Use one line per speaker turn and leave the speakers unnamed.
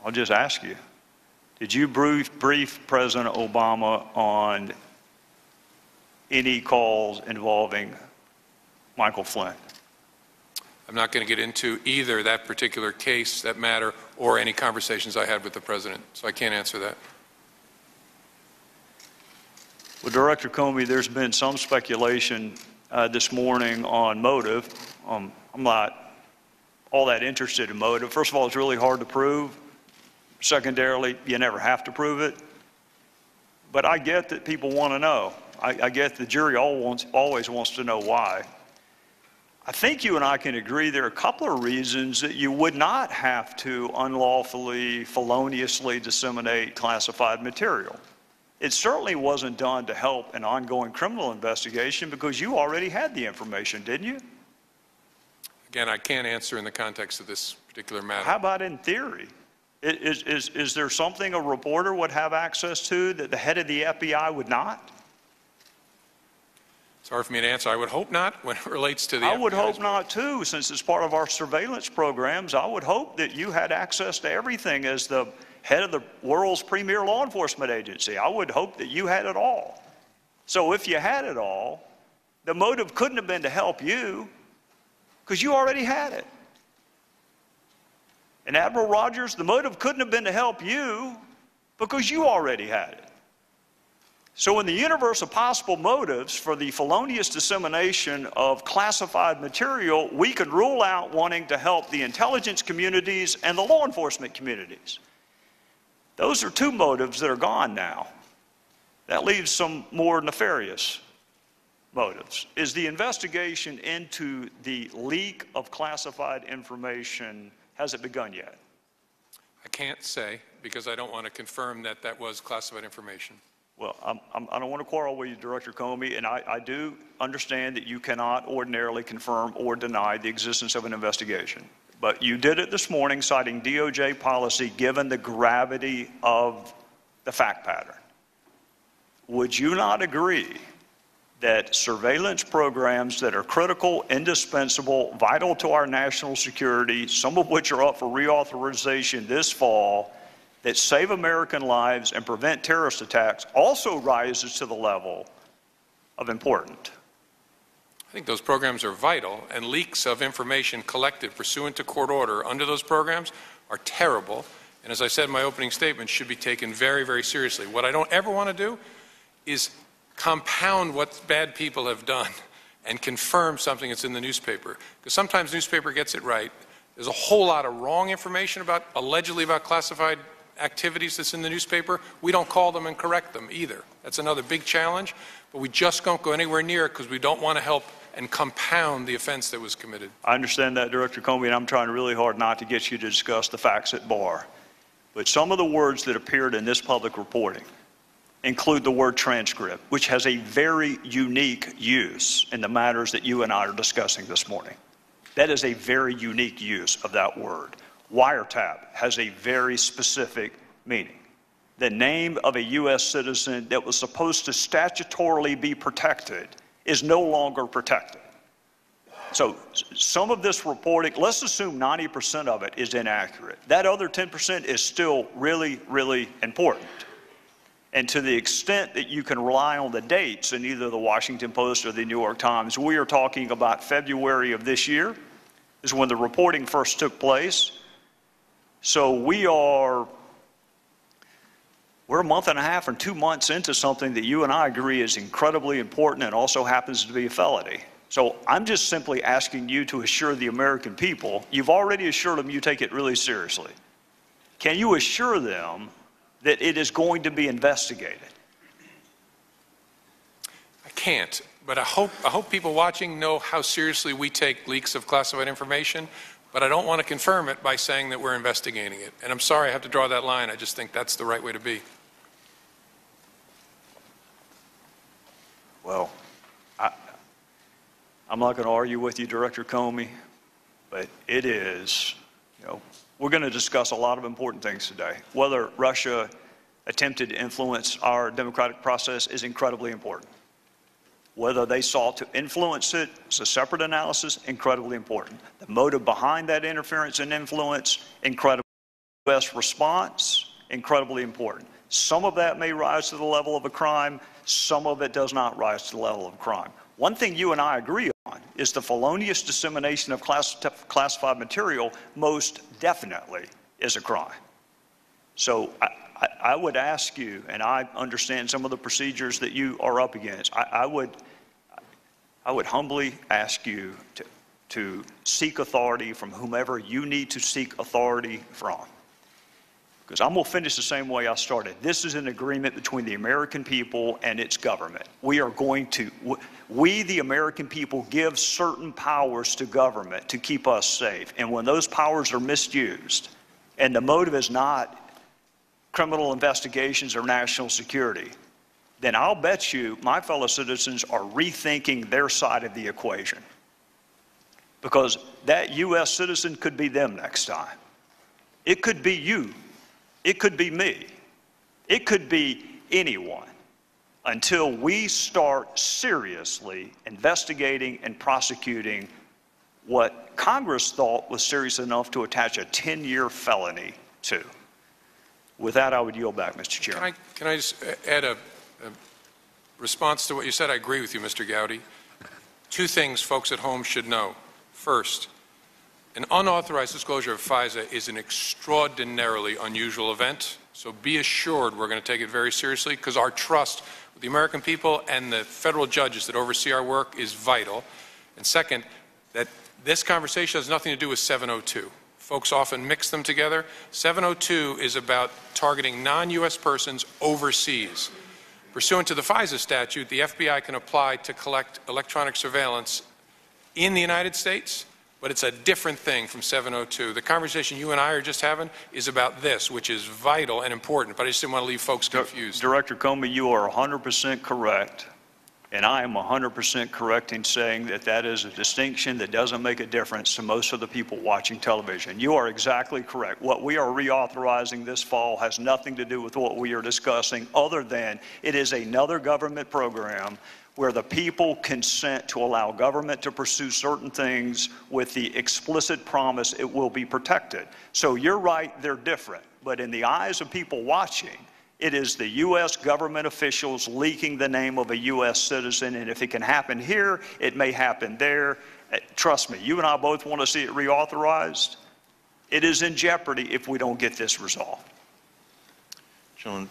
I'll just ask you, did you brief President Obama on any calls involving Michael Flynn?
I'm not going to get into either that particular case, that matter, or any conversations I had with the president, so I can't answer that.
Well, Director Comey, there's been some speculation this morning on motive. I'm not all that interested in motive. First of all, it's really hard to prove. Secondarily, you never have to prove it. But I get that people want to know. I get the jury always wants to know why. I think you and I can agree there are a couple of reasons that you would not have to unlawfully, feloniously disseminate classified material. It certainly wasn't done to help an ongoing criminal investigation because you already had the information, didn't you?
Again, I can't answer in the context of this particular matter.
How about in theory? Is there something a reporter would have access to that the head of the FBI would not?
It's hard for me to answer. I would hope not when it relates to the
I would
FBI's
hope not too, since it's part of our surveillance programs. I would hope that you had access to everything as the head of the world's premier law enforcement agency. I would hope that you had it all. So if you had it all, the motive couldn't have been to help you because you already had it. And Admiral Rogers, the motive couldn't have been to help you because you already had it. So in the universe of possible motives for the felonious dissemination of classified material, we could rule out wanting to help the intelligence communities and the law enforcement communities. Those are two motives that are gone now. That leaves some more nefarious motives. Is the investigation into the leak of classified information, has it begun yet?
I can't say because I don't want to confirm that that was classified information.
Well, I don't want to quarrel with you, Director Comey, and I do understand that you cannot ordinarily confirm or deny the existence of an investigation. But you did it this morning citing DOJ policy given the gravity of the fact pattern. Would you not agree that surveillance programs that are critical, indispensable, vital to our national security, some of which are up for reauthorization this fall, that save American lives and prevent terrorist attacks also rises to the level of important?
I think those programs are vital, and leaks of information collected pursuant to court order under those programs are terrible, and as I said in my opening statement, should be taken very, very seriously. What I don't ever want to do is compound what bad people have done and confirm something that's in the newspaper, because sometimes the newspaper gets it right. There's a whole lot of wrong information allegedly about classified activities that's in the newspaper. We don't call them and correct them either. That's another big challenge, but we just don't go anywhere near it because we don't want to help and compound the offense that was committed.
I understand that, Director Comey, and I'm trying really hard not to get you to discuss the facts at bar. But some of the words that appeared in this public reporting include the word transcript, which has a very unique use in the matters that you and I are discussing this morning. That is a very unique use of that word. Wiretap has a very specific meaning. The name of a U.S. citizen that was supposed to statutorily be protected is no longer protected. So some of this reporting, let's assume 90% of it is inaccurate. That other 10% is still really, really important. And to the extent that you can rely on the dates in either the Washington Post or the New York Times, we are talking about February of this year is when the reporting first took place. So we're a month and a half or 2 months into something that you and I agree is incredibly important and also happens to be a felony. So I'm just simply asking you to assure the American people, you've already assured them you take it really seriously. Can you assure them that it is going to be investigated?
I can't, but I hope people watching know how seriously we take leaks of classified information. But I don't want to confirm it by saying that we're investigating it. And I'm sorry I have to draw that line. I just think that's the right way to be.
Well, I'm not going to argue with you, Director Comey, but it is, we're going to discuss a lot of important things today. Whether Russia attempted to influence our democratic process is incredibly important. Whether they sought to influence it is a separate analysis, incredibly important. The motive behind that interference and influence, incredibly U.S. response, incredibly important. Some of that may rise to the level of a crime. Some of it does not rise to the level of a crime. One thing you and I agree on is the felonious dissemination of classified material most definitely is a crime. So I would ask you, and I understand some of the procedures that you are up against, I would humbly ask you to seek authority from whomever you need to seek authority from. Because I'm going to finish the same way I started. This is an agreement between the American people and its government. We, the American people, give certain powers to government to keep us safe. And when those powers are misused, and the motive is not criminal investigations or national security, then I'll bet you my fellow citizens are rethinking their side of the equation. Because that U.S. citizen could be them next time. It could be you. It could be me. It could be anyone, until we start seriously investigating and prosecuting what Congress thought was serious enough to attach a 10-year felony to. With that, I would yield back, Mr. Chairman.
Can I just add a response to what you said? I agree with you, Mr. Gowdy. Two things folks at home should know. First, an unauthorized disclosure of FISA is an extraordinarily unusual event, so be assured we're going to take it very seriously, because our trust with the American people and the federal judges that oversee our work is vital. And second, that this conversation has nothing to do with 702. Folks often mix them together. 702 is about targeting non-U.S. persons overseas. Pursuant to the FISA statute, the FBI can apply to collect electronic surveillance in the United States, but it's a different thing from 702. The conversation you and I are just having is about this, which is vital and important, but I just didn't want to leave folks confused.
Director Comey, you are 100% correct, and I am 100% correct in saying that that is a distinction that doesn't make a difference to most of the people watching television. You are exactly correct. What we are reauthorizing this fall has nothing to do with what we are discussing, other than it is another government program where the people consent to allow government to pursue certain things with the explicit promise it will be protected. So you're right, they're different. But in the eyes of people watching, it is the U.S. government officials leaking the name of a U.S. citizen, and if it can happen here, it may happen there. Trust me, you and I both want to see it reauthorized. It is in jeopardy if we don't get this resolved.
Gentlemen.